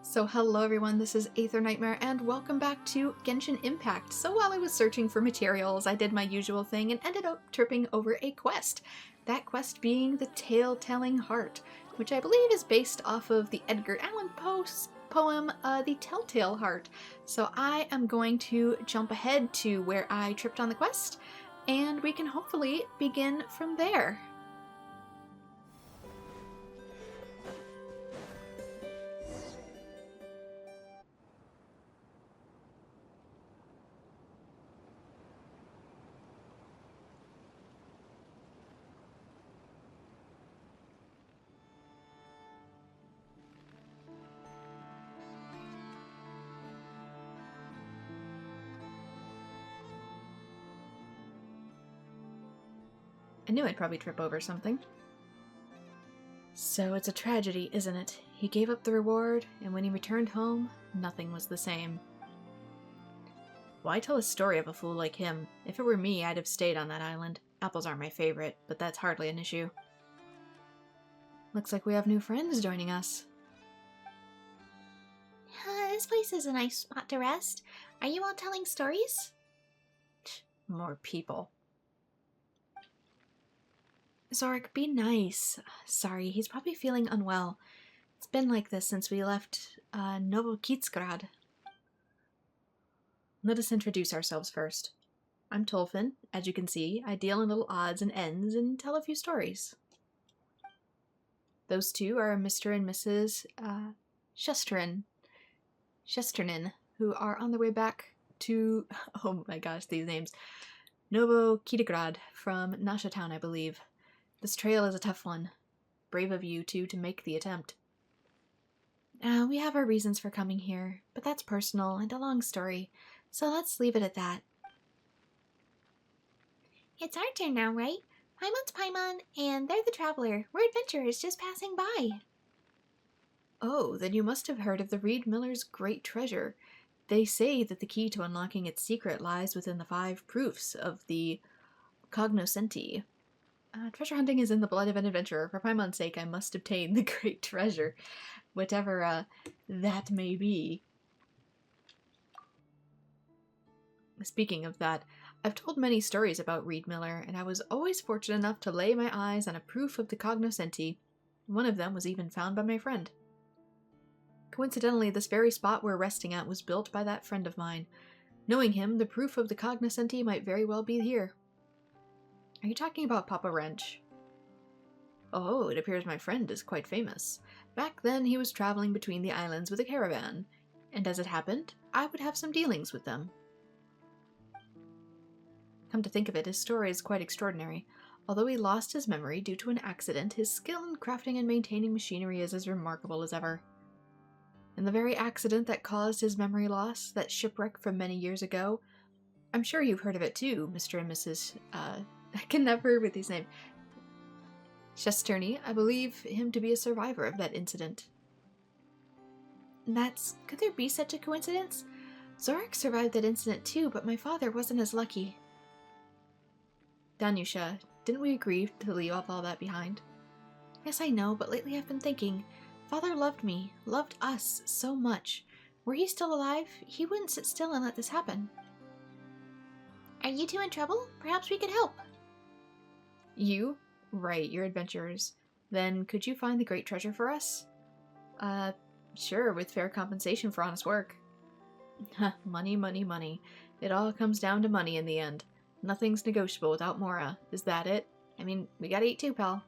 So hello everyone, this is Aether Nightmare and welcome back to Genshin Impact. So while I was searching for materials, I did my usual thing and ended up tripping over a quest. That quest being the Tale-Telling Heart, which I believe is based off of the Edgar Allan Poe's poem, The Telltale Heart. So I am going to jump ahead to where I tripped on the quest, and we can hopefully begin from there. I knew I'd probably trip over something. So it's a tragedy, isn't it? He gave up the reward, and when he returned home, nothing was the same. Why tell a story of a fool like him? If it were me, I'd have stayed on that island. Apples aren't my favorite, but that's hardly an issue. Looks like we have new friends joining us. This place is a nice spot to rest. Are you all telling stories? More people. Zorik, be nice. Sorry, he's probably feeling unwell. It's been like this since we left Novokitsgrad. Let us introduce ourselves first. I'm Tolfin. As you can see, I deal in little odds and ends and tell a few stories. Those two are Mr. and Mrs. Shesternin, who are on their way back to, oh my gosh, these names, Novokitsgrad from Nasha Town, I believe. This trail is a tough one. Brave of you two to make the attempt. We have our reasons for coming here, but that's personal and a long story, so let's leave it at that. It's our turn now, right? Paimon's Paimon, and they're the traveler. We're adventurers just passing by. Oh, then you must have heard of the Reed Miller's great treasure. They say that the key to unlocking its secret lies within the 5 proofs of the cognoscenti. Treasure hunting is in the blood of an adventurer. For Paimon's sake, I must obtain the great treasure. Whatever that may be. Speaking of that, I've told many stories about Reed Miller, and I was always fortunate enough to lay my eyes on a proof of the cognoscenti. One of them was even found by my friend. Coincidentally, this very spot we're resting at was built by that friend of mine. Knowing him, the proof of the cognoscenti might very well be here. Are you talking about Papa Wrench? Oh, it appears my friend is quite famous. Back then, he was traveling between the islands with a caravan, and as it happened, I would have some dealings with them. Come to think of it, his story is quite extraordinary. Although he lost his memory due to an accident, his skill in crafting and maintaining machinery is as remarkable as ever. And the very accident that caused his memory loss, that shipwreck from many years ago, I'm sure you've heard of it too, Mr. and Mrs. I can never with his name. Shesterny, I believe him to be a survivor of that incident. Could there be such a coincidence? Zorik survived that incident too, but my father wasn't as lucky. Danyusha, didn't we agree to leave all that behind? Yes, I know, but lately I've been thinking. Father loved me, loved us so much. Were he still alive, he wouldn't sit still and let this happen. Are you two in trouble? Perhaps we could help. You? Right, you're adventurers. Then could you find the great treasure for us? Sure, with fair compensation for honest work. Money, money, money. It all comes down to money in the end. Nothing's negotiable without Mora. Is that it? I mean, we gotta eat too, pal.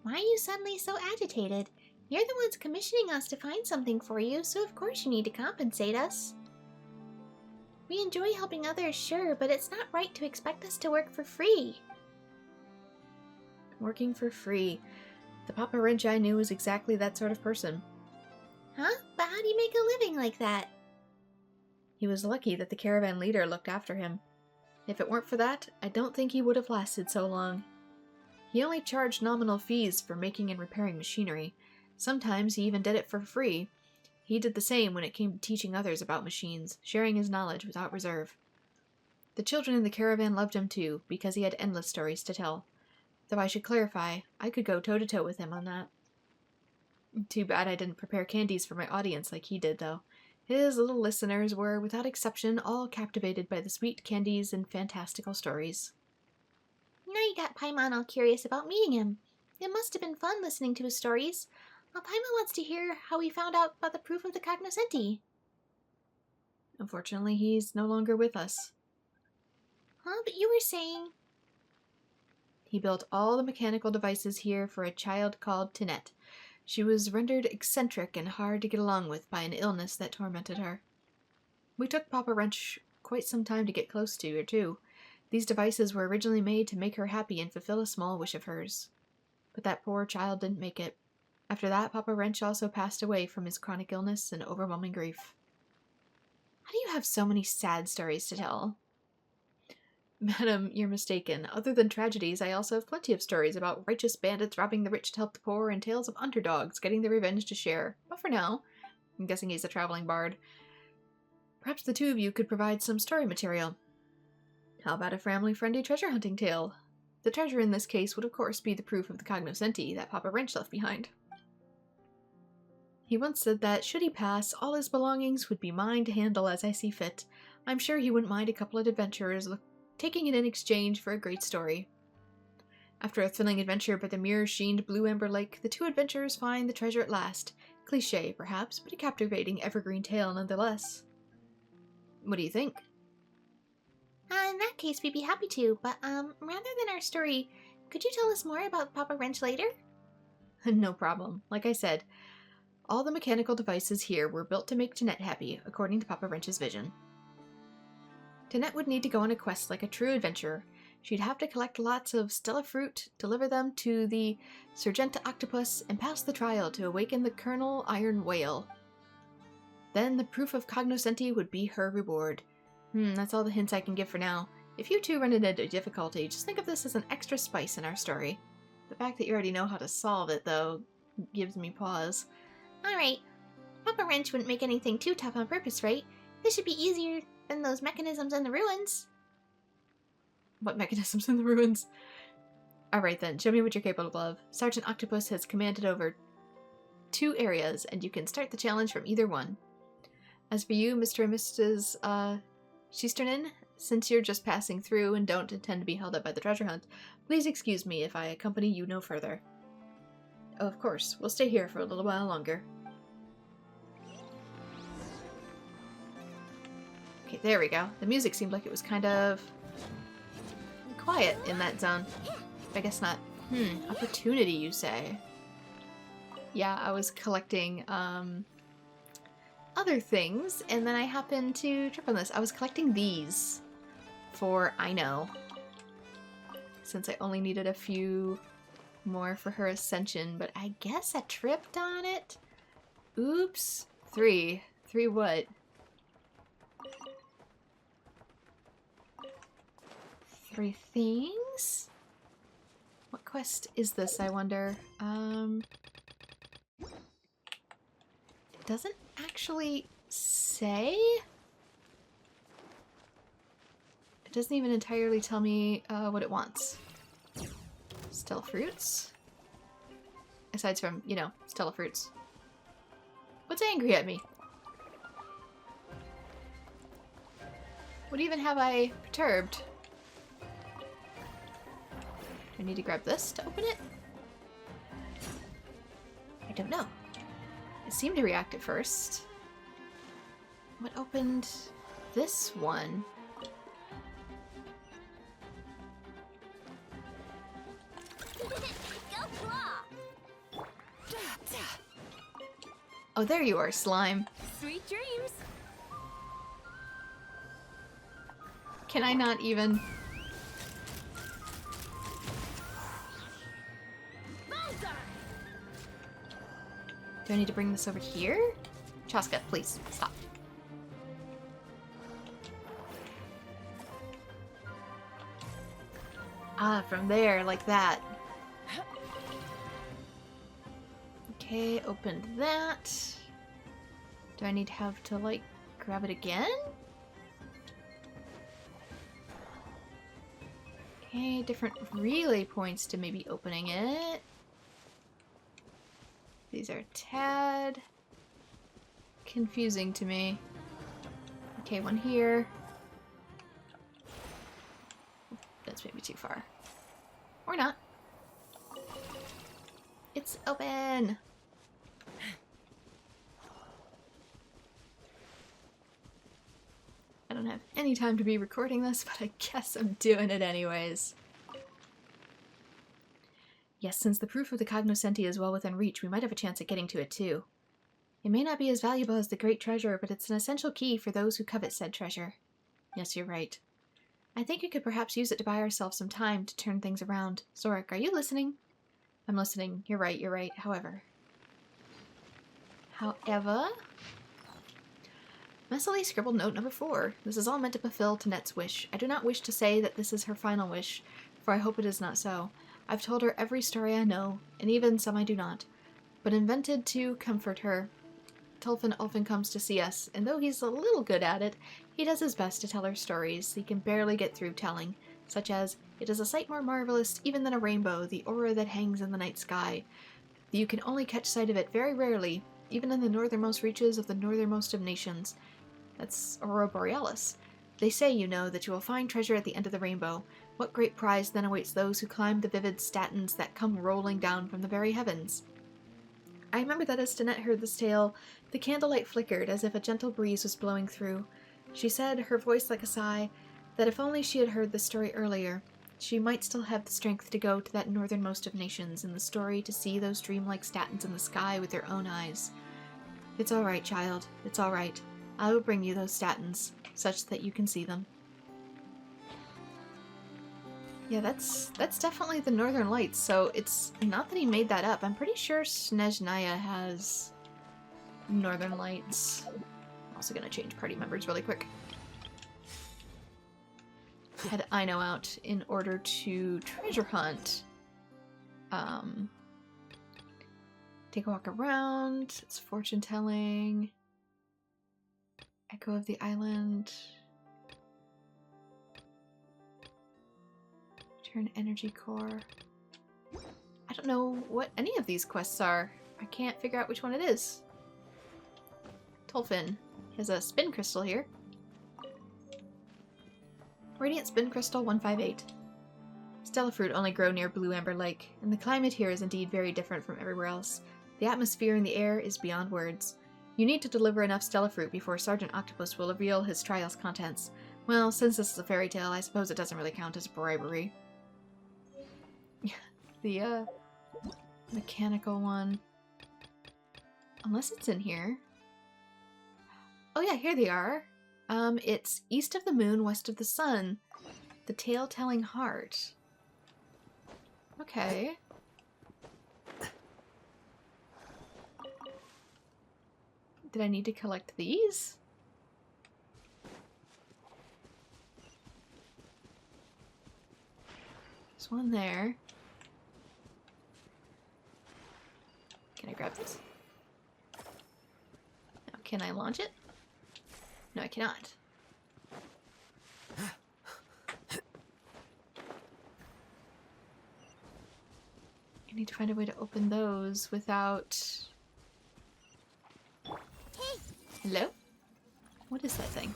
Why are you suddenly so agitated? You're the ones commissioning us to find something for you, so of course you need to compensate us. We enjoy helping others, sure, but it's not right to expect us to work for free. Working for free. The Papa Wrench I knew was exactly that sort of person. Huh? But how do you make a living like that? He was lucky that the caravan leader looked after him. If it weren't for that, I don't think he would have lasted so long. He only charged nominal fees for making and repairing machinery. Sometimes he even did it for free. He did the same when it came to teaching others about machines, sharing his knowledge without reserve. The children in the caravan loved him too, because he had endless stories to tell. Though I should clarify, I could go toe-to-toe with him on that. Too bad I didn't prepare candies for my audience like he did, though. His little listeners were, without exception, all captivated by the sweet candies and fantastical stories. Now you got Paimon all curious about meeting him. It must have been fun listening to his stories. Paimon wants to hear how he found out about the proof of the cognoscenti. Unfortunately, he's no longer with us. Huh? But you were saying... He built all the mechanical devices here for a child called Tinette. She was rendered eccentric and hard to get along with by an illness that tormented her. We took Papa Wrench quite some time to get close to her, too. These devices were originally made to make her happy and fulfill a small wish of hers. But that poor child didn't make it. After that, Papa Wrench also passed away from his chronic illness and overwhelming grief. How do you have so many sad stories to tell? Madam, you're mistaken. Other than tragedies, I also have plenty of stories about righteous bandits robbing the rich to help the poor and tales of underdogs getting their revenge to share. But for now, I'm guessing he's a traveling bard. Perhaps the two of you could provide some story material. How about a family-friendly treasure hunting tale? The treasure in this case would of course be the proof of the cognoscenti that Papa Wrench left behind. He once said that, should he pass, all his belongings would be mine to handle as I see fit. I'm sure he wouldn't mind a couple of adventurers taking it in exchange for a great story. After a thrilling adventure by the mirror-sheened Blue Amber Lake, the two adventurers find the treasure at last. Cliché, perhaps, but a captivating evergreen tale nonetheless. What do you think? In that case, we'd be happy to, but rather than our story, could you tell us more about Papa Wrench later? No problem. Like I said, all the mechanical devices here were built to make Tinette happy, according to Papa Wrench's vision. Tinette would need to go on a quest like a true adventurer. She'd have to collect lots of Stella fruit, deliver them to the Sergenta octopus, and pass the trial to awaken the Colonel Iron Whale. Then the proof of cognoscenti would be her reward. That's all the hints I can give for now. If you two run into difficulty, just think of this as an extra spice in our story. The fact that you already know how to solve it, though, gives me pause. Alright. Papa Wrench wouldn't make anything too tough on purpose, right? This should be easier than those mechanisms in the ruins. What mechanisms in the ruins? Alright then, show me what you're capable of. Sergeant Octopus has commanded over 2 areas, and you can start the challenge from either one. As for you, Mr. and Mrs. Schisternin, since you're just passing through and don't intend to be held up by the treasure hunt, please excuse me if I accompany you no further. Oh, of course, we'll stay here for a little while longer. Okay, there we go. The music seemed like it was kind of quiet in that zone. I guess not. Opportunity, you say? Yeah, I was collecting, other things, and then I happened to trip on this. I was collecting these for I know, since I only needed a few more for her ascension, but I guess I tripped on it. Oops. 3 what? 3 things? What quest is this, I wonder? It doesn't actually say? It doesn't even entirely tell me what it wants. Stella fruits? Aside from, you know, Stella fruits. What's angry at me? What even have I perturbed? Do I need to grab this to open it? I don't know. It seemed to react at first. What opened this one? Oh, there you are, slime. Sweet dreams. Can I not even... Do I need to bring this over here? Chaska, please, stop. Ah, from there, like that. Okay, opened that. Do I need to have to, like, grab it again? Okay, different relay points to maybe opening it. These are a tad confusing to me. Okay, one here. That's maybe too far. Or not. It's open! I don't have any time to be recording this, but I guess I'm doing it anyways. Yes, since the proof of the cognoscenti is well within reach, we might have a chance at getting to it too. It may not be as valuable as the great treasure, but it's an essential key for those who covet said treasure. Yes, you're right. I think we could perhaps use it to buy ourselves some time to turn things around. Zorik, are you listening? I'm listening. You're right, you're right. However... Messily scribbled note number 4. This is all meant to fulfill Tanette's wish. I do not wish to say that this is her final wish, for I hope it is not so. I've told her every story I know, and even some I do not, but invented to comfort her. Tolfin often comes to see us, and though he's a little good at it, he does his best to tell her stories he can barely get through telling, such as, "It is a sight more marvelous even than a rainbow, the aurora that hangs in the night sky. You can only catch sight of it very rarely, even in the northernmost reaches of the northernmost of nations." That's Aurora Borealis. They say, you know, that you will find treasure at the end of the rainbow. What great prize then awaits those who climb the vivid statins that come rolling down from the very heavens? I remember that as Tanette heard this tale, the candlelight flickered as if a gentle breeze was blowing through. She said, her voice like a sigh, that if only she had heard the story earlier, she might still have the strength to go to that northernmost of nations in the story to see those dreamlike statins in the sky with her own eyes. It's all right, child. It's all right. I will bring you those statins, such that you can see them. Yeah, that's definitely the Northern Lights, so it's not that he made that up. I'm pretty sure Snezhnaya has Northern Lights. I'm also gonna change party members really quick. Head Aino out in order to treasure hunt. Take a walk around. It's fortune telling. Echo of the Island. Turn energy core. I don't know what any of these quests are. I can't figure out which one it is. Tolfin has a spin crystal here. Radiant spin crystal 158. Stella fruit only grow near Blue Amber Lake, and the climate here is indeed very different from everywhere else. The atmosphere in the air is beyond words. You need to deliver enough Stella fruit before Sergeant Octopus will reveal his trial's contents. Well, since this is a fairy tale, I suppose it doesn't really count as bribery. The, mechanical one. Unless it's in here. Oh yeah, here they are. It's East of the Moon, West of the Sun. The Tale-Telling Heart. Okay. Did I need to collect these? There's one there. Can I grab this? Now, can I launch it? No, I cannot. I need to find a way to open those without... Hello? What is that thing?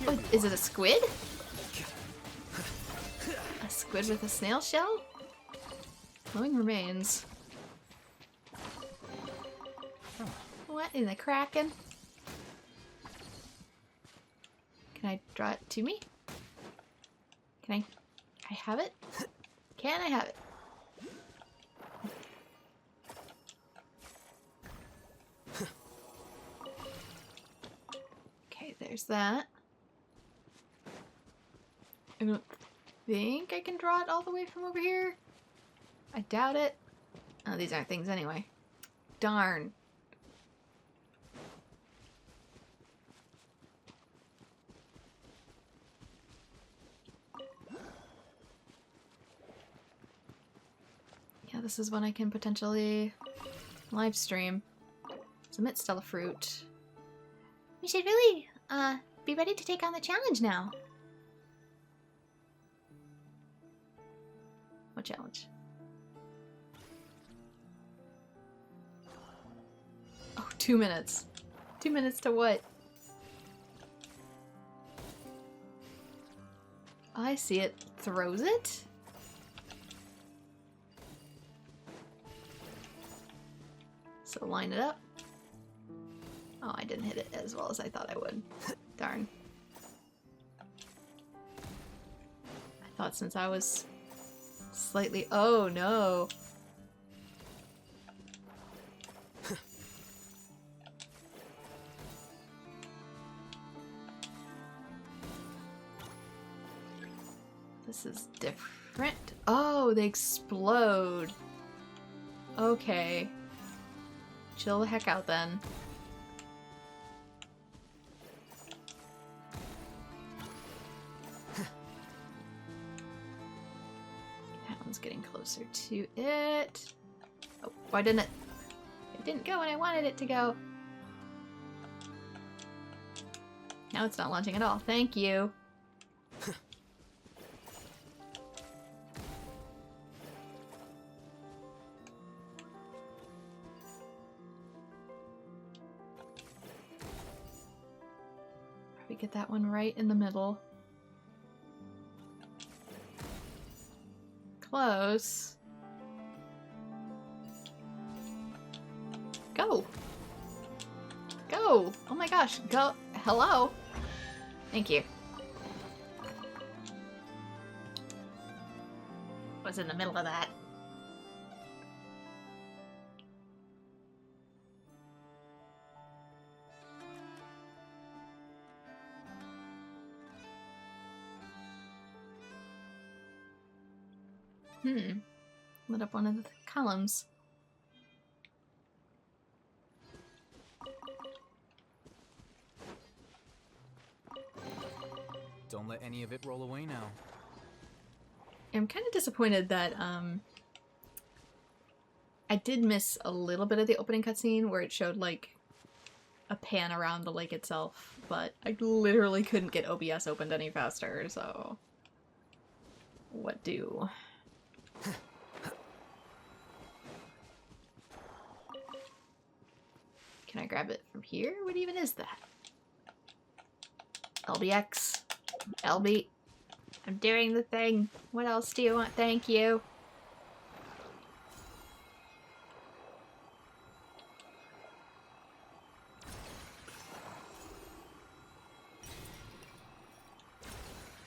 Oh, is it a squid? A squid with a snail shell? Glowing remains. What in the kraken? Can I draw it to me? Can I have it? Can I have it? Okay, there's that. I don't think I can draw it all the way from over here. I doubt it. Oh, these aren't things anyway. Darn. Yeah, this is one I can potentially live stream. Submit Stella Fruit. We should really, be ready to take on the challenge now. challenge. Oh, 2 minutes. 2 minutes to what? I see it. Throws it? So line it up. Oh, I didn't hit it as well as I thought I would. Darn. I thought since I was slightly... Oh, no. This is different. Oh, they explode. Okay. Chill the heck out then. That one's getting closer to it. Oh, why didn't it? It didn't go when I wanted it to go. Now it's not launching at all. Thank you. Probably get that one right in the middle. Close. Go! Go! Oh my gosh, go! Hello! Thank you. Was in the middle of that. Lit up one of the columns. Don't let any of it roll away now. I'm kind of disappointed that I did miss a little bit of the opening cutscene where it showed like a pan around the lake itself, but I literally couldn't get OBS opened any faster, so what do? Can I grab it from here? What even is that? LBX. LB. I'm doing the thing. What else do you want? Thank you.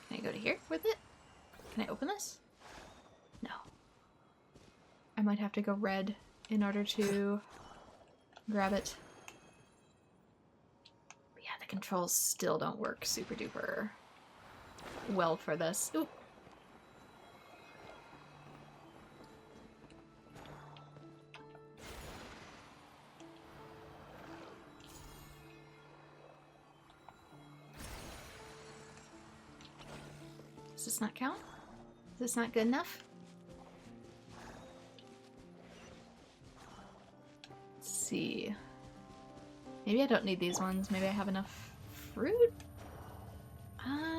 Can I go to here with it? Can I open this? No. I might have to go red in order to grab it. But yeah, the controls still don't work super duper well for this. Oop. Does this not count? Is this not good enough? Let's see. Maybe I don't need these ones. Maybe I have enough fruit?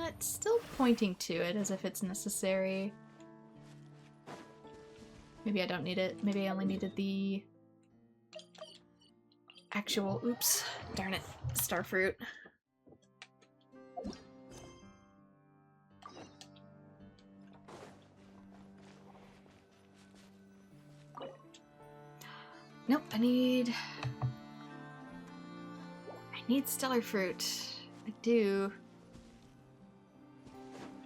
It's still pointing to it as if it's necessary. Maybe I don't need it. Maybe I only needed the actual... Oops. Darn it. Star fruit. Nope, I need stellar fruit. I do.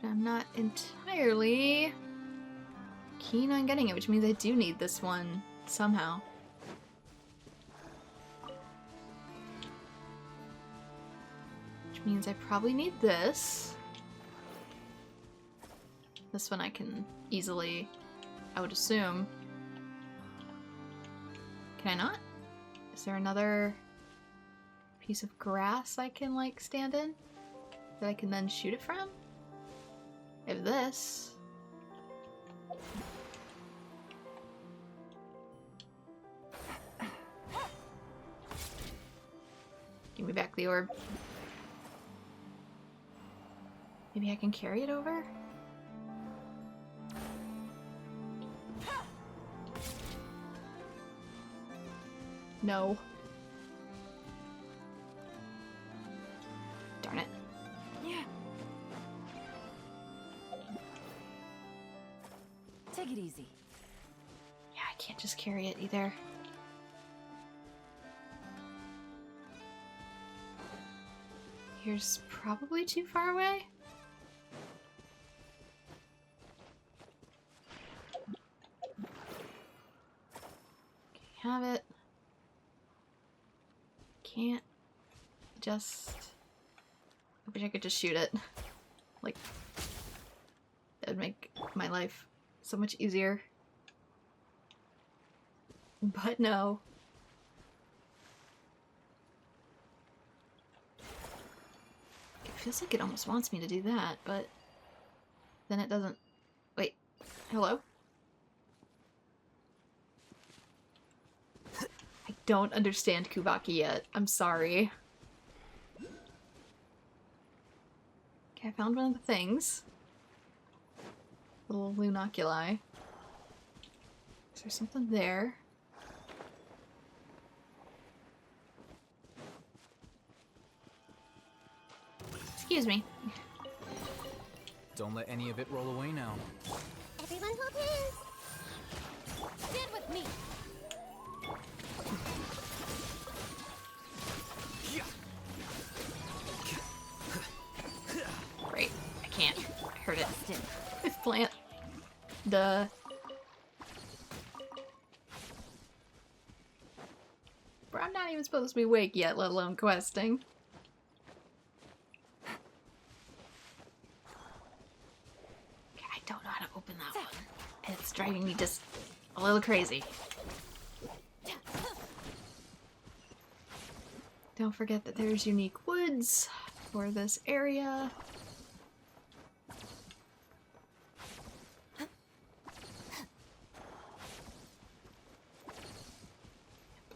But I'm not entirely keen on getting it, which means I do need this one somehow. Which means I probably need this. This one I can easily, I would assume. Can I not? Is there another piece of grass I can, like, stand in? That I can then shoot it from? If this... Give me back the orb. Maybe I can carry it over? No. Darn it. Yeah. Take it easy. Yeah, I can't just carry it either. Here's probably too far away. Have it. Can't just... I wish I could just shoot it. Like, that would make my life so much easier. But no. It feels like it almost wants me to do that, but then it doesn't. Wait. Hello? I don't understand Kubaki yet. I'm sorry. Okay, I found one of the things. Little lunoculi. Is there something there? Excuse me. Don't let any of it roll away now. Everyone hold hands! Stand with me. Great. I can't. I heard it. Busted. This plant. Duh. Bro, I'm not even supposed to be awake yet, let alone questing. Okay, I don't know how to open that one. And it's driving me just a little crazy. Don't forget that there's unique woods for this area.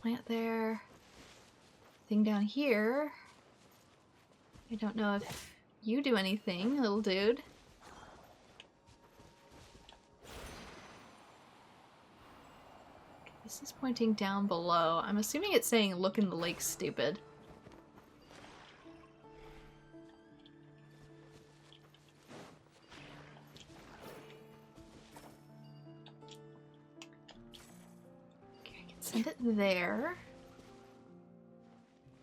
Plant there. Thing down here. I don't know if you do anything, little dude. This is pointing down below. I'm assuming it's saying look in the lake, stupid. Okay, I can send it there.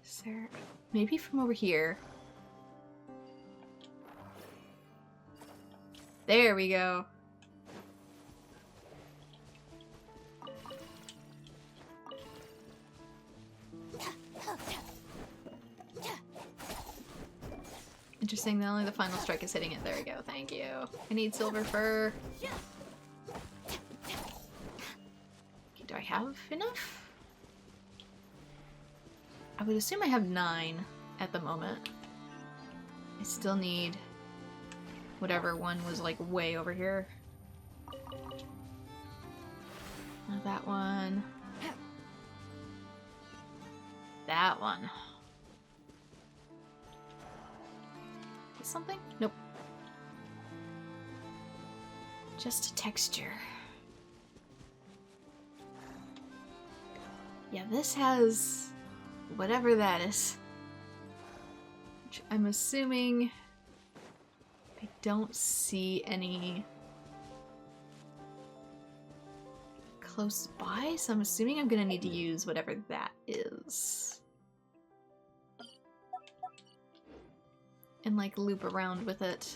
Is there... maybe from over here. There we go. Interesting that only the final strike is hitting it. There we go. Thank you. I need silver fur. Okay, do I have enough? I would assume I have 9 at the moment. I still need whatever one was like way over here. Not that one. That one. Something? Nope. Just a texture. Yeah, this has whatever that is. Which I'm assuming I don't see any close by, so I'm assuming I'm gonna need to use whatever that is. And like loop around with it.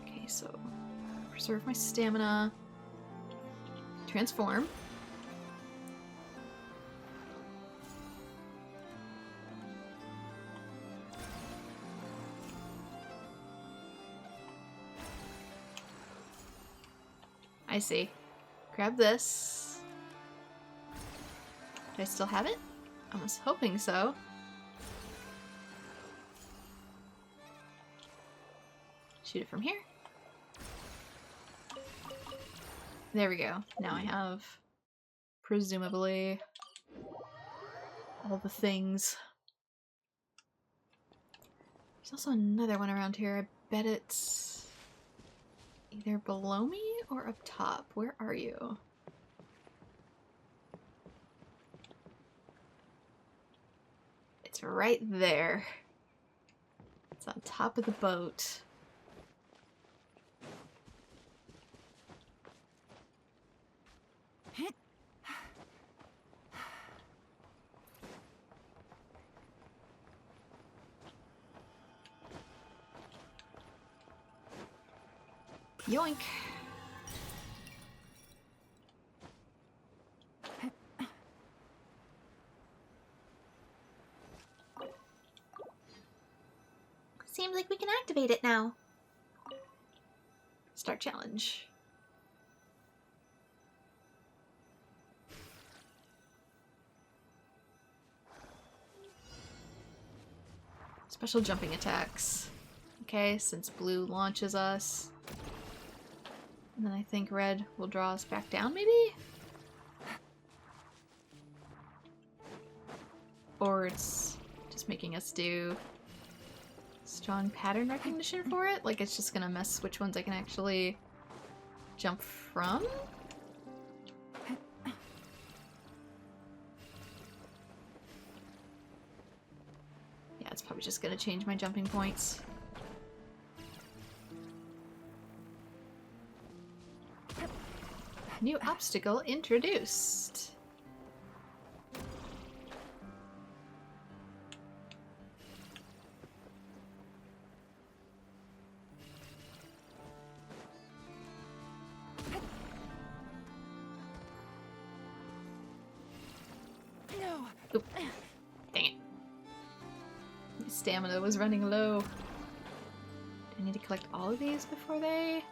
Okay, so preserve my stamina. Transform. I see. Grab this. Do I still have it? I was hoping so. Shoot it from here. There we go. Now I have, presumably, all the things. There's also another one around here. I bet it's Either below me or up top. Where are you? It's right there. It's on top of the boat. Yoink! Seems like we can activate it now. Start challenge. Special jumping attacks. Okay, since blue launches us. And then I think red will draw us back down, maybe? Or it's just making us do strong pattern recognition for it? Like it's just gonna mess which ones I can actually jump from? Yeah, it's probably just gonna change my jumping points. New obstacle introduced. No. Oop. Dang it. My stamina was running low. Do I need to collect all of these before they...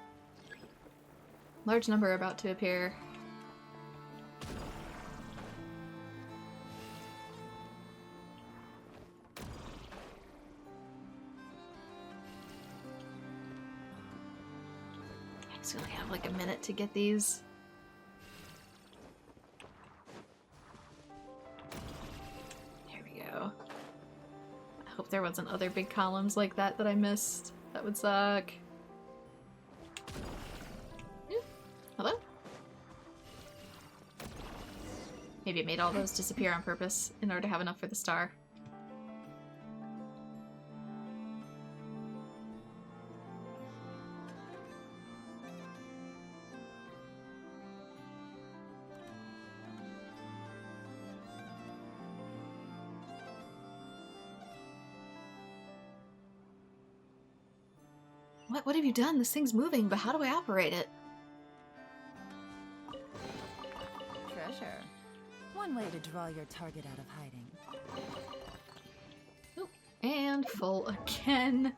Large number about to appear. I just only have like a minute to get these. There we go. I hope there wasn't other big columns like that that I missed. That would suck. Hello? Maybe it made all those disappear on purpose in order to have enough for the star. What have you done? This thing's moving, but how do I operate it? Treasure. One way to draw your target out of hiding. Oop. And full again.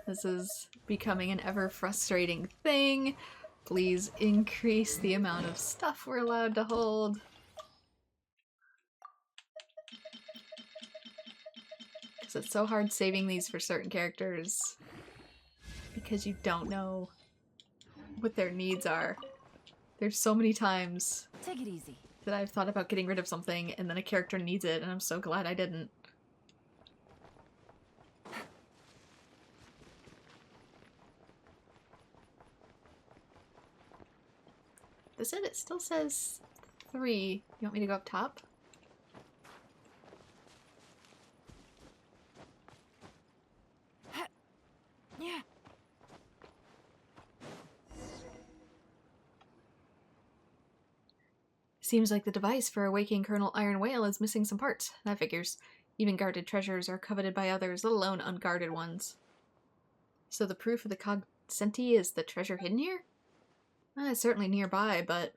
This is becoming an ever frustrating thing. Please increase the amount of stuff we're allowed to hold. Because it's so hard saving these for certain characters. Because you don't know what their needs are. There's so many times Take it easy. that I've thought about getting rid of something and then a character needs it and I'm so glad I didn't. This it still says 3. You want me to go up top? Yeah. Seems like the device for awakening Colonel Iron Whale is missing some parts. That figures. Even guarded treasures are coveted by others, let alone unguarded ones. So the proof of the cognoscenti is the treasure hidden here? It's certainly nearby, but...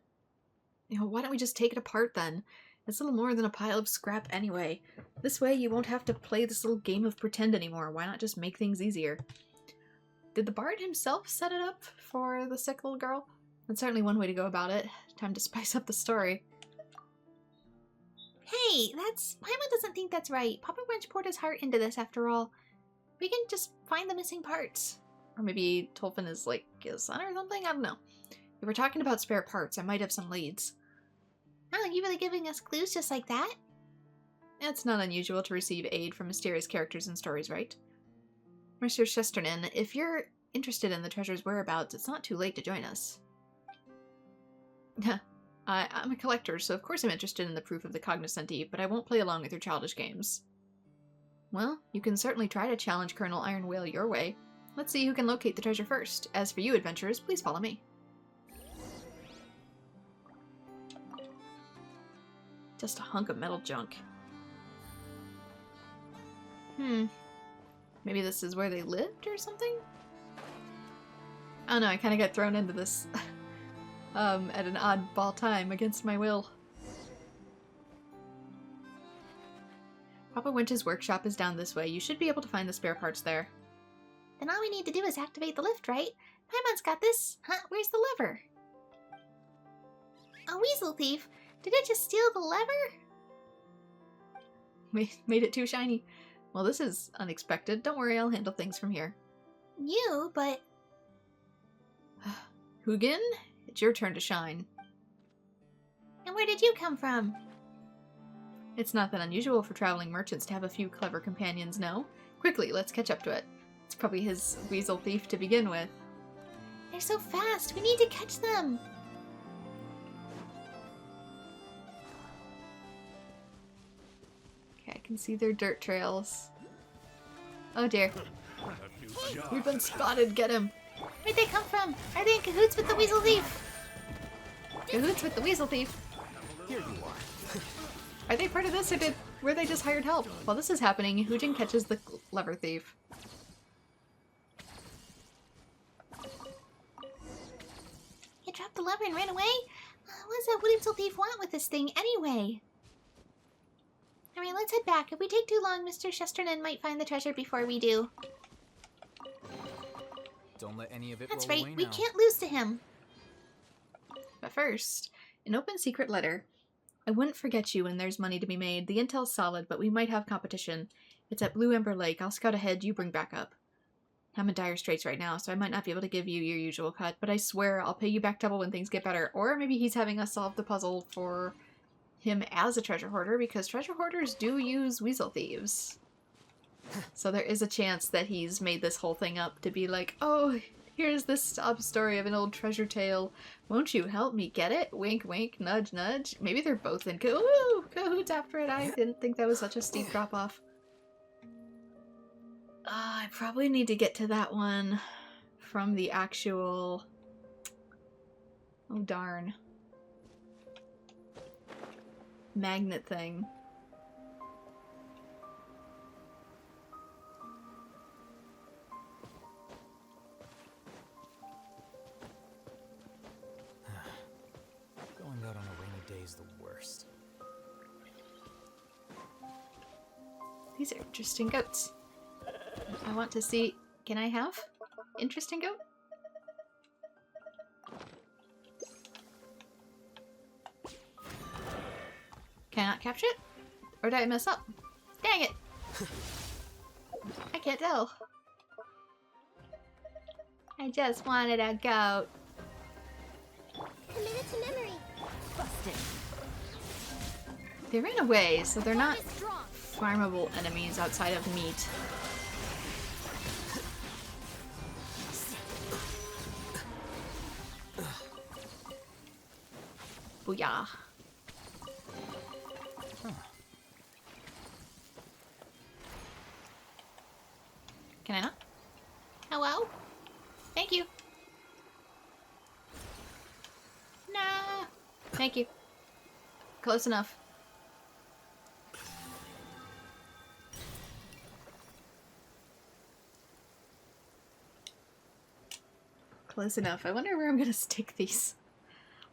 why don't we just take it apart then? It's little more than a pile of scrap anyway. This way you won't have to play this little game of pretend anymore. Why not just make things easier? Did the bard himself set it up for the sick little girl? That's certainly one way to go about it. Time to spice up the story. Hey, Paimon doesn't think that's right. Papa Wrench poured his heart into this after all. We can just find the missing parts. Or maybe Tolfin is like his son or something? I don't know. If we're talking about spare parts, I might have some leads. Oh, you really giving us clues just like that? It's not unusual to receive aid from mysterious characters in stories, right? Mr. Chesterton, if you're interested in the treasure's whereabouts, it's not too late to join us. I'm a collector, so of course I'm interested in the proof of the cognoscenti, but I won't play along with your childish games. Well, you can certainly try to challenge Colonel Iron Whale your way. Let's see who can locate the treasure first. As for you, adventurers, please follow me. Just a hunk of metal junk. Maybe this is where they lived or something? I don't know, I kind of got thrown into this at an oddball time against my will. Papa Winch's workshop is down this way. You should be able to find the spare parts there. Then all we need to do is activate the lift, right? Paimon's got this. Huh? Where's the lever? A weasel thief? Did it just steal the lever? We made it too shiny. Well, this is unexpected. Don't worry, I'll handle things from here. You, but... Hugin, it's your turn to shine. And where did you come from? It's not that unusual for traveling merchants to have a few clever companions, no? Quickly, let's catch up to it. It's probably his weasel thief to begin with. They're so fast, we need to catch them! Okay, I can see their dirt trails. Oh dear. We've been spotted, get him! Where'd they come from? Are they in cahoots with the weasel thief? Cahoots with the weasel thief? Here you are. Are they part of this, or were they just hired help? While this is happening, Hujin catches the lever thief. He dropped the lever and ran away? What does that weasel thief want with this thing anyway? Alright, let's head back. If we take too long, Mr. Chesterton might find the treasure before we do. Don't let any of it That's roll right, away we now. can't lose to him. But first, an open secret letter. I wouldn't forget you when there's money to be made. The intel's solid, but we might have competition. It's at Blue Ember Lake. I'll scout ahead, you bring back up. I'm in dire straits right now, so I might not be able to give you your usual cut, but I swear I'll pay you back double when things get better. Or maybe he's having us solve the puzzle for him as a treasure hoarder, because treasure hoarders do use weasel thieves. So there is a chance that he's made this whole thing up to be like, oh, here's this sob story of an old treasure tale. Won't you help me get it? Wink, wink, nudge, nudge. Maybe they're both in cahoots after it. I didn't think that was such a steep drop-off. I probably need to get to that one from the actual... Oh, darn. Magnet thing. Going out on a rainy day is the worst. These are interesting goats. I want to see... Can I have interesting goat? Can I not capture it? Or did I mess up? Dang it! I can't tell. I just wanted a goat. Committed to memory. Busted. They ran away, so they're not farmable enemies outside of meat. Booyah. Can I not? Hello? Thank you. Nah. Thank you. Close enough. Close enough. I wonder where I'm gonna stick these.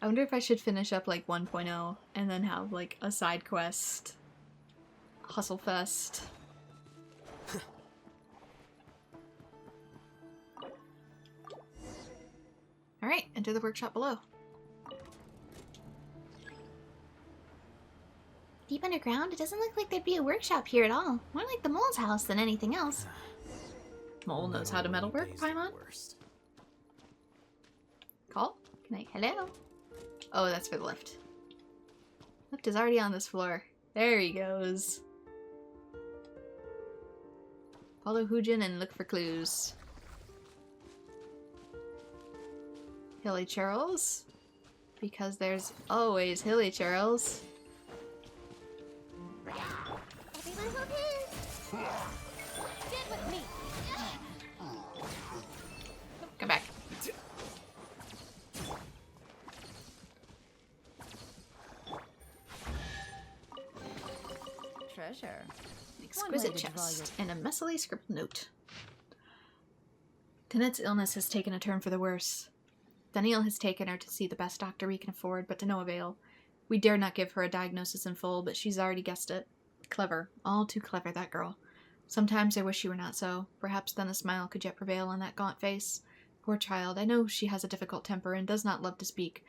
I wonder if I should finish up like 1.0 and then have like a side quest. Hustle Fest. Alright, enter the workshop below. Deep underground? It doesn't look like there'd be a workshop here at all. More like the mole's house than anything else. Mole knows how to metalwork, Paimon? Call? Can I? Hello? Oh, that's for the lift. Lift is already on this floor. There he goes. Follow Hujin and look for clues. Hilly churls. Because there's always hilly churls. Everyone hold hands! Get with me! Come back. Treasure. Exquisite to draw chest and a messily scribbled note. Tanette's illness has taken a turn for the worse. Daniel has taken her to see the best doctor we can afford, but to no avail. We dare not give her a diagnosis in full, but she's already guessed it. Clever. All too clever, that girl. Sometimes I wish she were not so. Perhaps then a smile could yet prevail on that gaunt face. Poor child, I know she has a difficult temper and does not love to speak.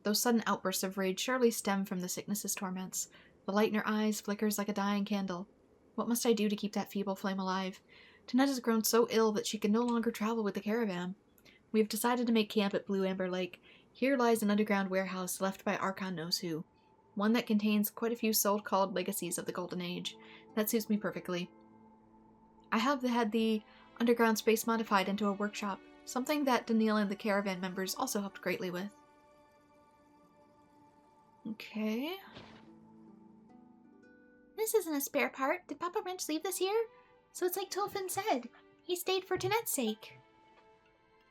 Those sudden outbursts of rage surely stem from the sickness's torments. The light in her eyes flickers like a dying candle. What must I do to keep that feeble flame alive? Tanette has grown so ill that she can no longer travel with the caravan. We have decided to make camp at Blue Amber Lake. Here lies an underground warehouse left by Archon knows who. One that contains quite a few so-called legacies of the Golden Age. That suits me perfectly. I have had the underground space modified into a workshop, something that Daniil and the caravan members also helped greatly with. Okay. This isn't a spare part. Did Papa Wrench leave this here? So it's like Tolfin said. He stayed for Tanette's sake.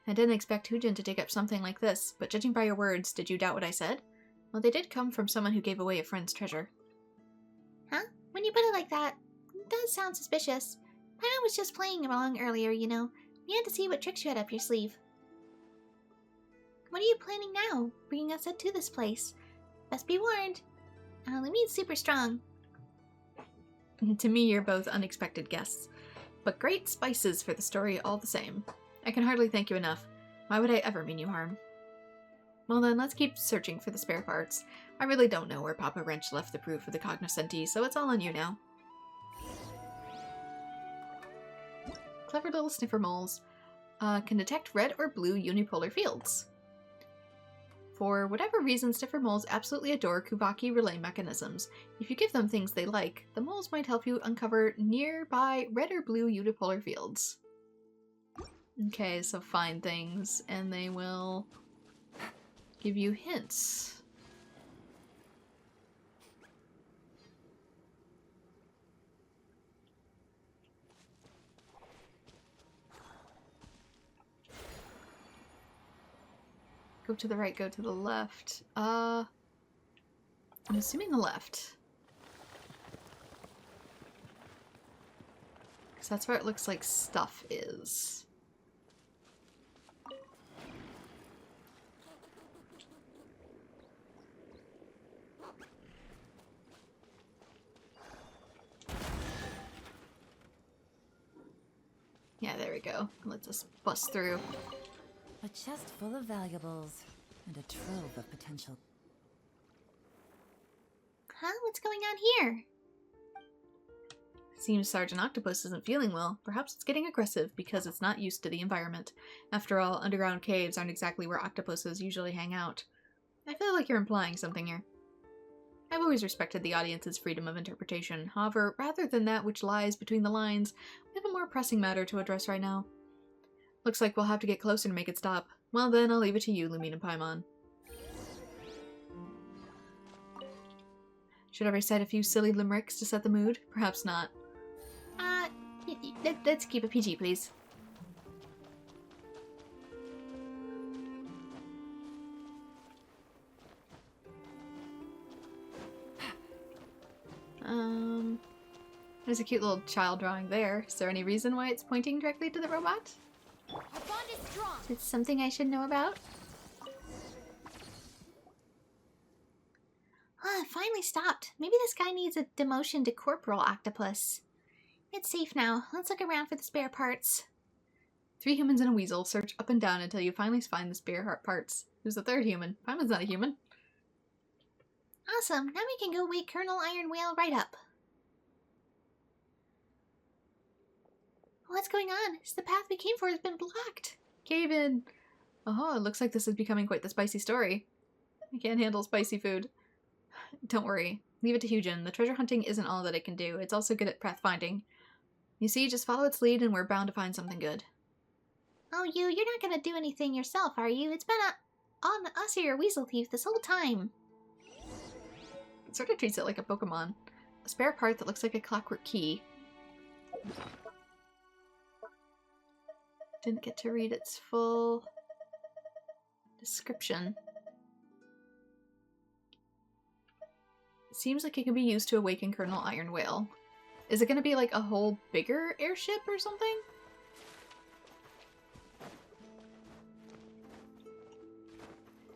I didn't expect Hujin to dig up something like this, but judging by your words, did you doubt what I said? Well, they did come from someone who gave away a friend's treasure. Huh? When you put it like that, it does sound suspicious. Paimon was just playing along earlier, you know. We had to see what tricks you had up your sleeve. What are you planning now, bringing us to this place? Best be warned. Lumine's super strong. To me, you're both unexpected guests, but great spices for the story all the same. I can hardly thank you enough. Why would I ever mean you harm? Well then, let's keep searching for the spare parts. I really don't know where Papa Wrench left the proof of the cognoscenti, so it's all on you now. Clever little sniffer moles. Can detect red or blue unipolar fields. For whatever reason, sniffer moles absolutely adore Kuvaki relay mechanisms. If you give them things they like, the moles might help you uncover nearby red or blue unipolar fields. Okay, so find things, and they will give you hints. Go to the right, go to the left. I'm assuming the left. Because that's where it looks like stuff is. Yeah, there we go. Let's just bust through. A chest full of valuables and a trove of potential. Huh? What's going on here? Seems Sergeant Octopus isn't feeling well. Perhaps it's getting aggressive because it's not used to the environment. After all, underground caves aren't exactly where octopuses usually hang out. I feel like you're implying something here. I've always respected the audience's freedom of interpretation. However, rather than that which lies between the lines, we have a more pressing matter to address right now. Looks like we'll have to get closer to make it stop. Well then, I'll leave it to you, Lumine and Paimon. Should I recite a few silly limericks to set the mood? Perhaps not. Let's keep it PG, please. There's a cute little child drawing there. Is there any reason why it's pointing directly to the robot? Our bond is strong. Is it something I should know about? It finally stopped. Maybe this guy needs a demotion to Corporal Octopus. It's safe now. Let's look around for the spare parts. 3 humans and a weasel search up and down until you finally find the spare parts. Who's the 3rd human? Paimon's not a human. Awesome. Now we can go wake Colonel Iron Whale right up. What's going on? The path we came for has been blocked. Cave in. Oh, it looks like this is becoming quite the spicy story. I can't handle spicy food. Don't worry. Leave it to Hujin. The treasure hunting isn't all that it can do. It's also good at pathfinding. You see, just follow its lead and we're bound to find something good. Oh, you're not gonna do anything yourself, are you? It's been on us or your weasel thief this whole time. It sort of treats it like a Pokemon. A spare part that looks like a clockwork key. Didn't get to read its full description. It seems like it can be used to awaken Colonel Iron Whale. Is it going to be like a whole bigger airship or something?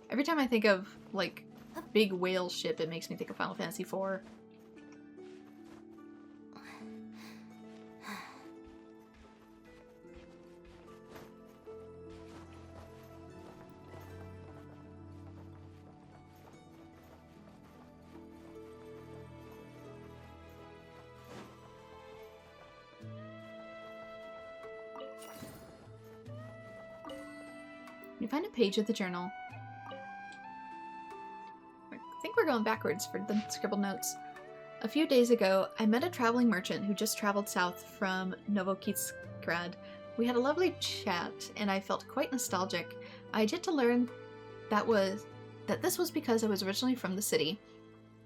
Every time I think of, like, a big whale ship, it makes me think of Final Fantasy IV. You find a page of the journal. I think we're going backwards for the scribbled notes. A few days ago, I met a traveling merchant who just traveled south from Novokitsgrad. We had a lovely chat, and I felt quite nostalgic. I had yet to learn that this was because I was originally from the city.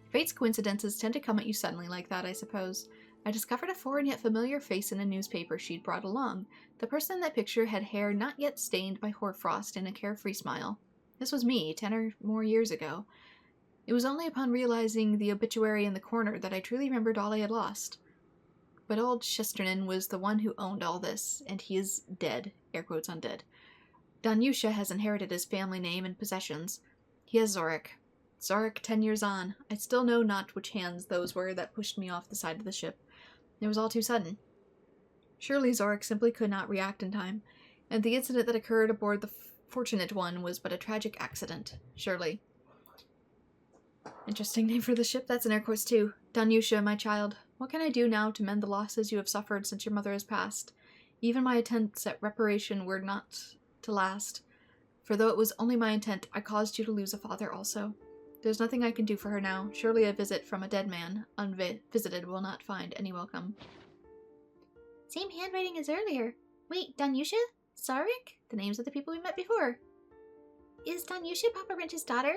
Fate's coincidences tend to come at you suddenly like that, I suppose. I discovered a foreign yet familiar face in a newspaper she'd brought along. The person in that picture had hair not yet stained by hoarfrost and a carefree smile. This was me, 10 or more years ago. It was only upon realizing the obituary in the corner that I truly remembered all I had lost. But old Shesternin was the one who owned all this, and he is dead. Air quotes on dead. Danyusha has inherited his family name and possessions. He has Zorik. Zorik, 10 years on. I still know not which hands those were that pushed me off the side of the ship. It was all too sudden. Surely Zorik simply could not react in time, and the incident that occurred aboard the Fortunate One was but a tragic accident. Surely. Interesting name for the ship. That's in air quotes too. Danyusha, my child, what can I do now to mend the losses you have suffered since your mother has passed? Even my attempts at reparation were not to last, for though it was only my intent, I caused you to lose a father also. There's nothing I can do for her now. Surely a visit from a dead man, unvisited, will not find any welcome. Same handwriting as earlier. Wait, Danyusha? Zorik? The names of the people we met before. Is Danyusha Papa Wrench's daughter?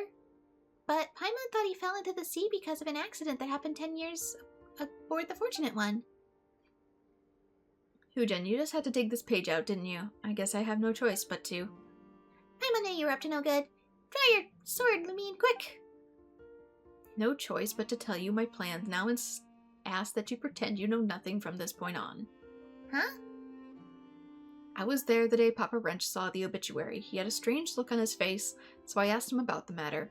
But Paimon thought he fell into the sea because of an accident that happened 10 years aboard the Fortunate One. Hujen, you just had to dig this page out, didn't you? I guess I have no choice but to. Paimon knew you were up to no good. Draw your sword, Lumine, quick! No choice but to tell you my plans now and ask that you pretend you know nothing from this point on. Huh? I was there the day Papa Wrench saw the obituary. He had a strange look on his face, so I asked him about the matter.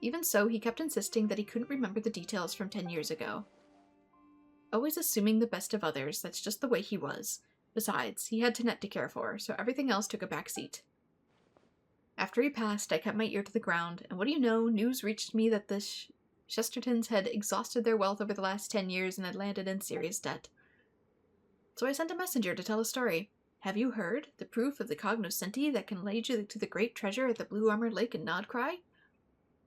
Even so, he kept insisting that he couldn't remember the details from 10 years ago. Always assuming the best of others, that's just the way he was. Besides, he had Tanet to care for, so everything else took a back seat. After he passed, I kept my ear to the ground, and what do you know, news reached me that the Chestertons had exhausted their wealth over the last 10 years and had landed in serious debt. So I sent a messenger to tell a story. Have you heard? The proof of the cognoscenti that can lead you to the great treasure at the Blue Armored Lake in nod-krai?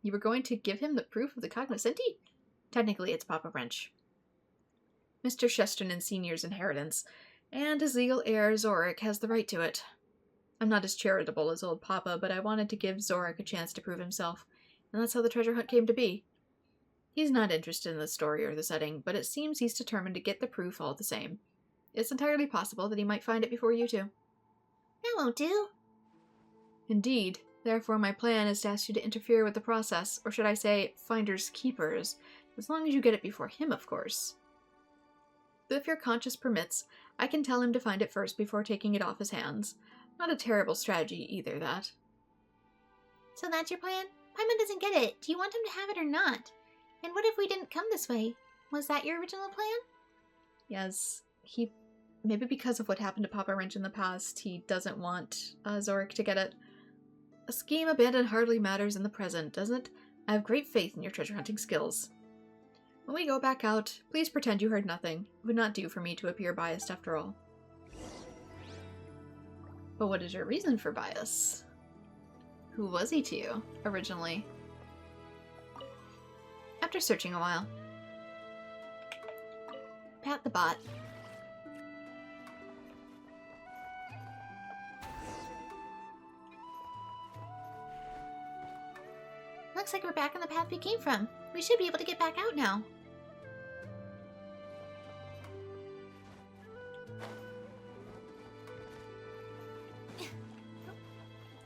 You were going to give him the proof of the cognoscenti? Technically, it's Papa Wrench. Mr. Chesterton Sr.'s inheritance, and his legal heir, Zorik, has the right to it. I'm not as charitable as old Papa, but I wanted to give Zorik a chance to prove himself, and that's how the treasure hunt came to be. He's not interested in the story or the setting, but it seems he's determined to get the proof all the same. It's entirely possible that he might find it before you two. That won't do. Indeed. Therefore, my plan is to ask you to interfere with the process, or should I say, finders keepers, as long as you get it before him, of course. If your conscience permits, I can tell him to find it first before taking it off his hands. Not a terrible strategy either, that. So that's your plan? Paimon doesn't get it. Do you want him to have it or not? And what if we didn't come this way? Was that your original plan? Yes, maybe because of what happened to Papa Wrench in the past, he doesn't want Zorik to get it. A scheme abandoned hardly matters in the present, does it? I have great faith in your treasure hunting skills. When we go back out, please pretend you heard nothing. It would not do for me to appear biased after all. But what is your reason for bias? Who was he to you, originally? After searching a while. Pat the bot. looks like we're back on the path we came from. We should be able to get back out now.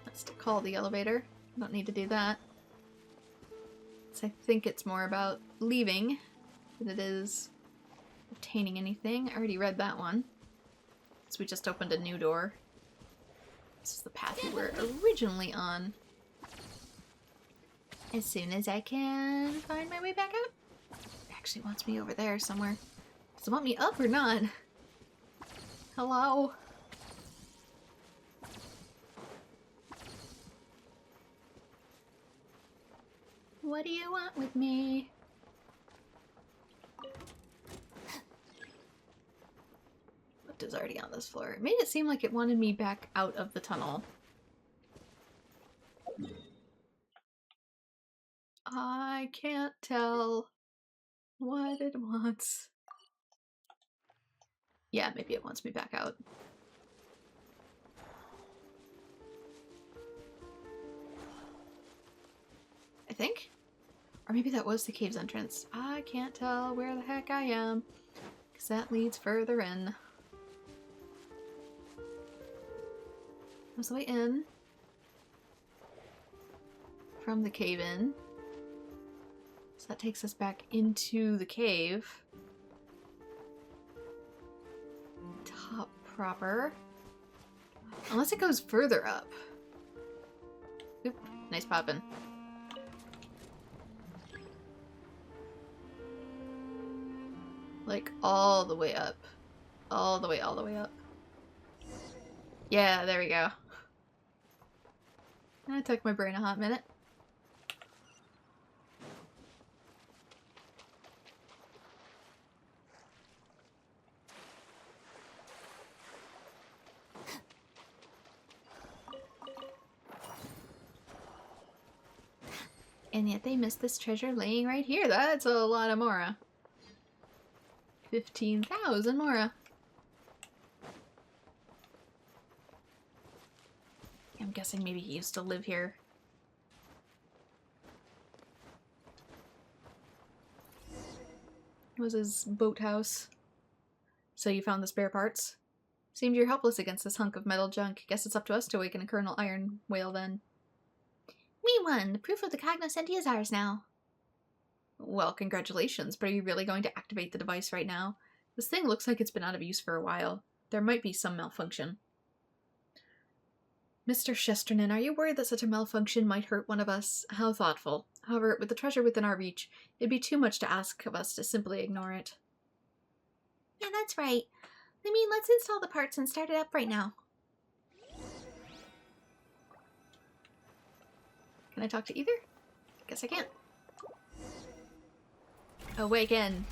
Let's call the elevator. Don't need to do that. So I think it's more about leaving than it is obtaining anything. I already read that one. So we just opened a new door. This is the path we were originally on. As soon as I can find my way back out. It actually wants me over there somewhere. Does it want me up or not? Hello? What do you want with me? What is already on this floor? It made it seem like it wanted me back out of the tunnel. I can't tell what it wants. Yeah, maybe it wants me back out. I think? Or maybe that was the cave's entrance. I can't tell where the heck I am, because that leads further in. That was the way in. From the cave in. So that takes us back into the cave. Top proper. Unless it goes further up. Oop, nice poppin'. Like all the way up. All the way up. Yeah, there we go. That took my brain a hot minute. And yet they missed this treasure laying right here. That's a lot of Mora. 15,000 Mora. I'm guessing maybe he used to live here. It was his boathouse. So you found the spare parts? Seemed you're helpless against this hunk of metal junk. Guess it's up to us to awaken a Colonel Iron Whale then. We won! The proof of the cognoscenti is ours now. Well, congratulations, but are you really going to activate the device right now? This thing looks like it's been out of use for a while. There might be some malfunction. Mr. Shesternan, are you worried that such a malfunction might hurt one of us? How thoughtful. However, with the treasure within our reach, it'd be too much to ask of us to simply ignore it. Yeah, that's right. I mean, let's install the parts and start it up right now. Can I talk to either? Guess I can't. Awaken.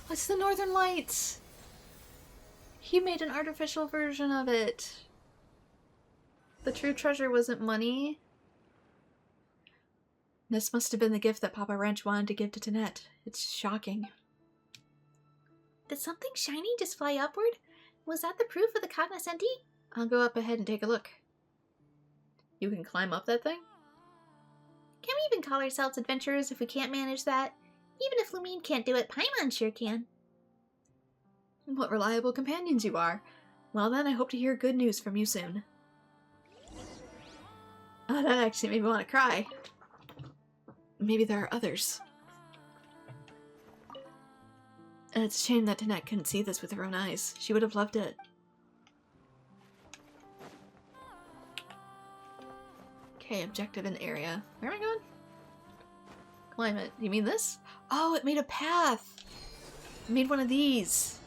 It's the Northern Lights! He made an artificial version of it. The true treasure wasn't money. This must have been the gift that Papa Wrench wanted to give to Tanette. It's shocking. Did something shiny just fly upward? Was that the proof of the cognoscenti? I'll go up ahead and take a look. You can climb up that thing? Can we even call ourselves adventurers if we can't manage that? Even if Lumine can't do it, Paimon sure can. What reliable companions you are. Well then, I hope to hear good news from you soon. Oh, that actually made me want to cry. Maybe there are others. And it's a shame that Tanette couldn't see this with her own eyes. She would have loved it. Okay, objective and area. Where am I going? Climb it. You mean this? Oh, it made a path! It made one of these.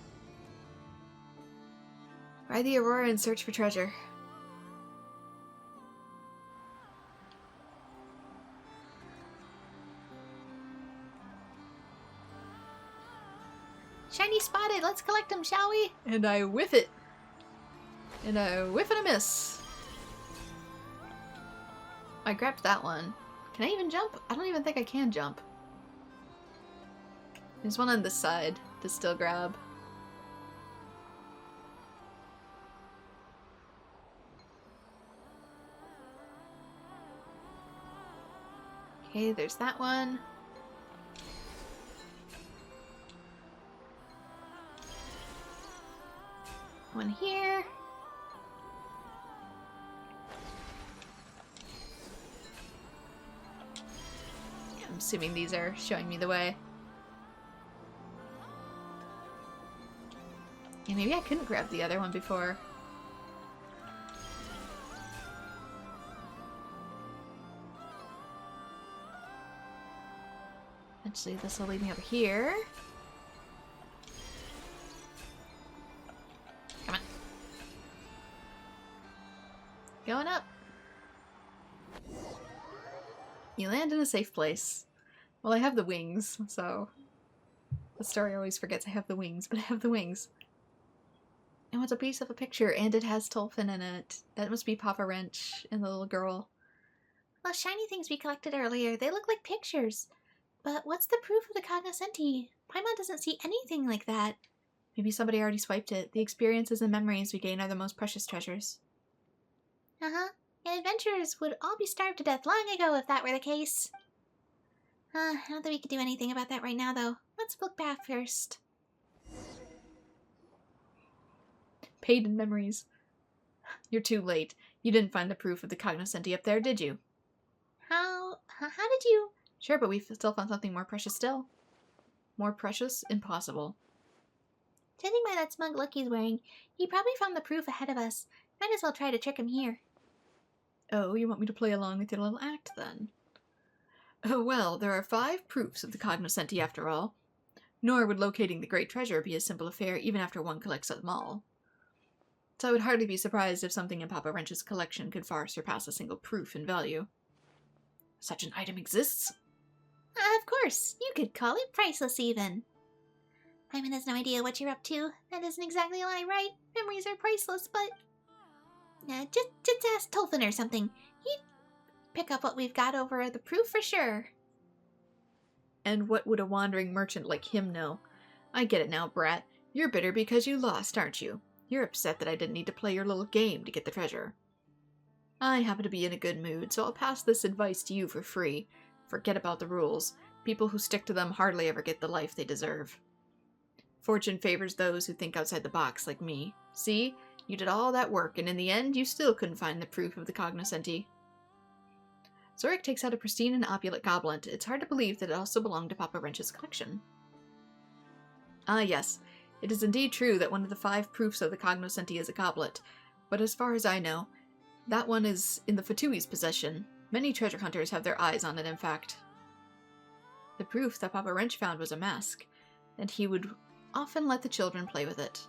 Ride the Aurora and search for treasure. Shiny spotted! Let's collect them, shall we? And I whiff it! And I whiff and a miss! I grabbed that one. Can I even jump? I don't even think I can jump. There's one on this side to still grab. Okay, there's that one. One here. Yeah, I'm assuming these are showing me the way. Yeah, maybe I couldn't grab the other one before. Eventually this will lead me over here. Come on. Going up. You land in a safe place. Well, I have the wings, so... The story always forgets I have the wings, but I have the wings. And it's a piece of a picture, and it has Tolfin in it. That must be Papa Wrench and the little girl. Those shiny things we collected earlier, they look like pictures. But what's the proof of the cognoscenti? Paimon doesn't see anything like that. Maybe somebody already swiped it. The experiences and memories we gain are the most precious treasures. Uh-huh. And adventurers would all be starved to death long ago if that were the case. I don't think we could do anything about that right now, though. Let's look back first. Paid in memories. You're too late. You didn't find the proof of the cognoscenti up there, did you? How did you... Sure, but we still found something more precious still. More precious? Impossible. Judging by that smug look he's wearing, he probably found the proof ahead of us. Might as well try to trick him here. Oh, you want me to play along with your little act, then? Oh, well, there are 5 proofs of the cognoscenti after all. Nor would locating the great treasure be a simple affair even after one collects them all. So I would hardly be surprised if something in Papa Wrench's collection could far surpass a single proof in value. Such an item exists? Of course, you could call it priceless even. Paimon has no idea what you're up to. That isn't exactly a lie, right? Memories are priceless, but... just ask Tolfin or something. He'd pick up what we've got over the proof for sure. And what would a wandering merchant like him know? I get it now, brat. You're bitter because you lost, aren't you? You're upset that I didn't need to play your little game to get the treasure. I happen to be in a good mood, so I'll pass this advice to you for free. Forget about the rules. People who stick to them hardly ever get the life they deserve. Fortune favors those who think outside the box, like me. See? You did all that work, and in the end, you still couldn't find the proof of the cognoscenti. Zorik takes out a pristine and opulent goblet. It's hard to believe that it also belonged to Papa Wrench's collection. Ah, yes. It is indeed true that one of the 5 proofs of the cognoscenti is a goblet, but as far as I know, that one is in the Fatui's possession. Many treasure hunters have their eyes on it, in fact. The proof that Papa Wrench found was a mask, and he would often let the children play with it.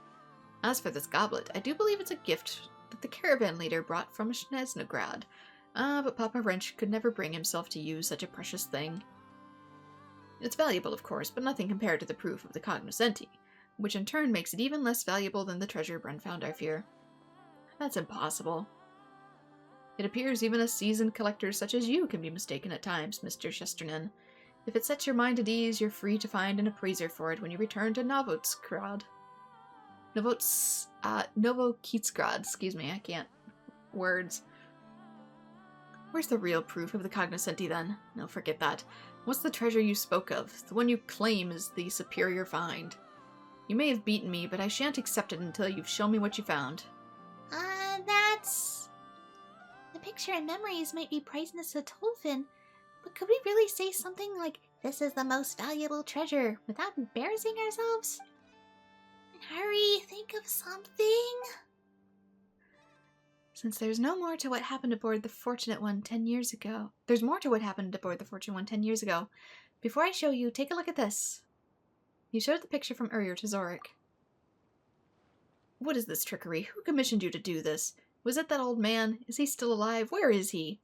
As for this goblet, I do believe it's a gift that the caravan leader brought from Snezhnograd. But Papa Wrench could never bring himself to use such a precious thing. It's valuable, of course, but nothing compared to the proof of the cognoscenti, which in turn makes it even less valuable than the treasure Bren found, I fear. That's impossible. It appears even a seasoned collector such as you can be mistaken at times, Mr. Chesterton. If it sets your mind at ease, you're free to find an appraiser for it when you return to Novokitsgrad. Novokitsgrad, excuse me, I can't. Words. Where's the real proof of the cognoscenti, then? No, forget that. What's the treasure you spoke of? The one you claim is the superior find. You may have beaten me, but I shan't accept it until you've shown me what you found. That's... The picture and memories might be priceless to Tolfin, but could we really say something like, this is the most valuable treasure, without embarrassing ourselves? Hurry, think of something. Since there's no more to what happened aboard the Fortunate One 10 years ago... There's more to what happened aboard the Fortunate One 10 years ago. Before I show you, take a look at this. You showed the picture from Uryer to Zorik. What is this trickery? Who commissioned you to do this? Was it that old man? Is he still alive? Where is he?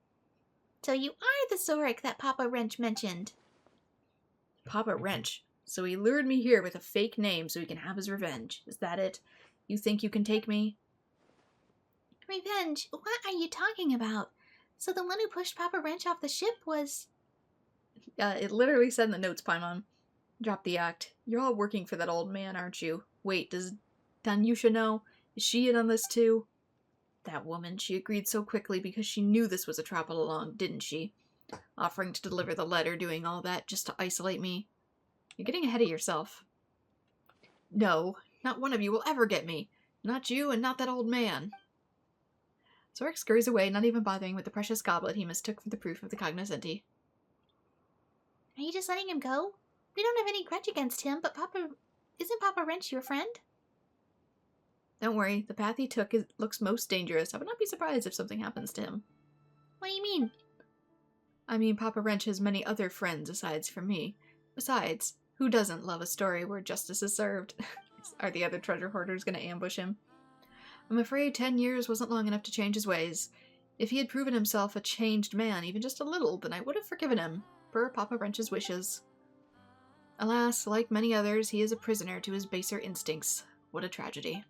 So you are the Zorik that Papa Wrench mentioned. Papa Wrench? So he lured me here with a fake name so he can have his revenge. Is that it? You think you can take me? Revenge? What are you talking about? So the one who pushed Papa Wrench off the ship was... It literally said in the notes, Paimon. Drop the act. You're all working for that old man, aren't you? Wait, does Danyusha know? Is she in on this too? That woman, she agreed so quickly because she knew this was a trap all along, didn't she? Offering to deliver the letter, doing all that just to isolate me. You're getting ahead of yourself. No, not one of you will ever get me. Not you and not that old man. Zorik scurries away, not even bothering with the precious goblet he mistook for the proof of the cognoscenti. Are you just letting him go? We don't have any grudge against him, but isn't Papa Wrench your friend? Don't worry, the path he took looks most dangerous. I would not be surprised if something happens to him. What do you mean? I mean, Papa Wrench has many other friends aside from me. Besides, who doesn't love a story where justice is served? Are the other treasure hoarders going to ambush him? I'm afraid 10 years wasn't long enough to change his ways. If he had proven himself a changed man, even just a little, then I would have forgiven him, per Papa Wrench's wishes. Alas, like many others, he is a prisoner to his baser instincts. What a tragedy.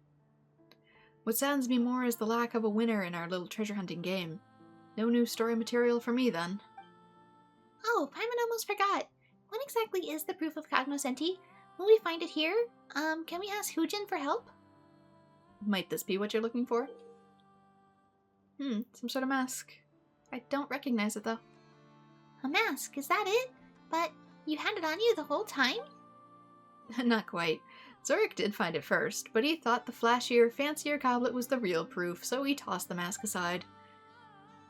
What saddens me more is the lack of a winner in our little treasure hunting game. No new story material for me, then. Oh, Paimon almost forgot. What exactly is the proof of cognoscenti? Will we find it here? Can we ask Hujin for help? Might this be what you're looking for? Some sort of mask. I don't recognize it, though. A mask, is that it? But you had it on you the whole time? Not quite. Zorik did find it first, but he thought the flashier, fancier goblet was the real proof, so he tossed the mask aside.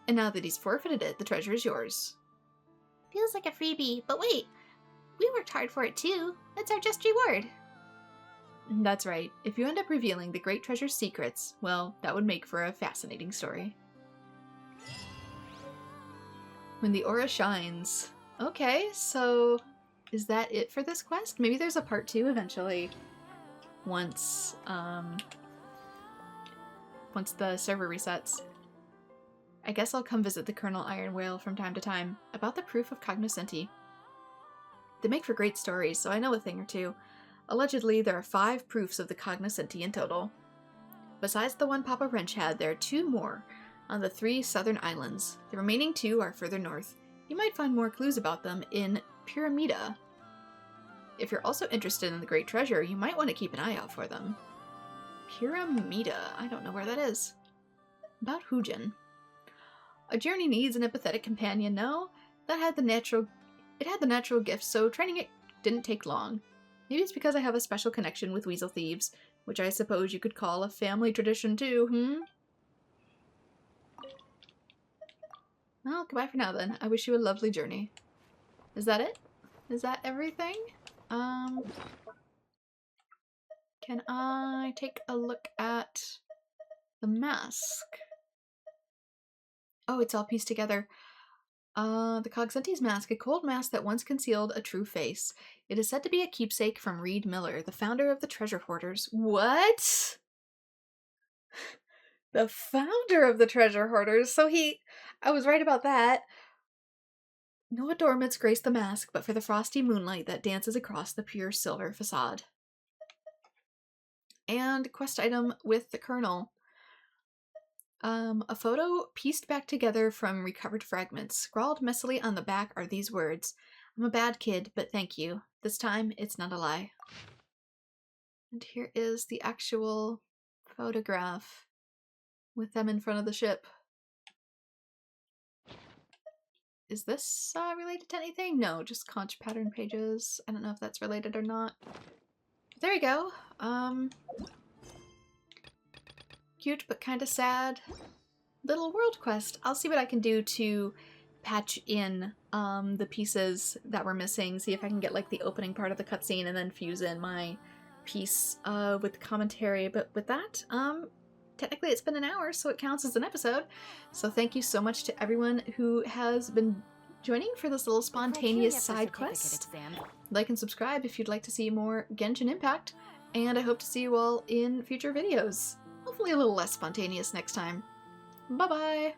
And now that he's forfeited it, the treasure is yours. Feels like a freebie, but wait. We worked hard for it too. That's our just reward. That's right. If you end up revealing the great treasure's secrets, well, that would make for a fascinating story. When the aura shines. Okay, so is that it for this quest? Maybe there's a part 2 eventually. Once the server resets. I guess I'll come visit the Colonel Iron Whale from time to time about the proof of cognoscenti. They make for great stories, so I know a thing or two. Allegedly, there are 5 proofs of the cognoscenti in total. Besides the one Papa Wrench had, there are 2 more on the 3 southern islands. The remaining 2 are further north. You might find more clues about them in Pyramida. If you're also interested in the great treasure, you might want to keep an eye out for them. Pyramida. I don't know where that is. About Hujin. A journey needs an empathetic companion, no? It had the natural gift, so training it didn't take long. Maybe it's because I have a special connection with weasel thieves, which I suppose you could call a family tradition too, Well, goodbye for now then. I wish you a lovely journey. Is that it? Is that everything? Can I take a look at the mask? Oh, it's all pieced together. The Cognoscenti's mask, a cold mask that once concealed a true face. It is said to be a keepsake from Reed Miller, the founder of the treasure hoarders. What? The founder of the treasure hoarders? So I was right about that. No adornments grace the mask, but for the frosty moonlight that dances across the pure silver facade. And quest item with the Colonel. A photo pieced back together from recovered fragments. Scrawled messily on the back are these words. I'm a bad kid, but thank you. This time, it's not a lie. And here is the actual photograph with them in front of the ship. Is this related to anything? No, just conch pattern pages. I don't know if that's related or not. There we go. Cute but kind of sad little world quest. I'll see what I can do to patch in the pieces that were missing, see if I can get like the opening part of the cutscene and then fuse in my piece with commentary. But with that, technically it's been an hour, so it counts as an episode. So thank you so much to everyone who has been joining for this little spontaneous side quest. Like and subscribe if you'd like to see more Genshin Impact, and I hope to see you all in future videos. Hopefully a little less spontaneous next time. Bye-bye!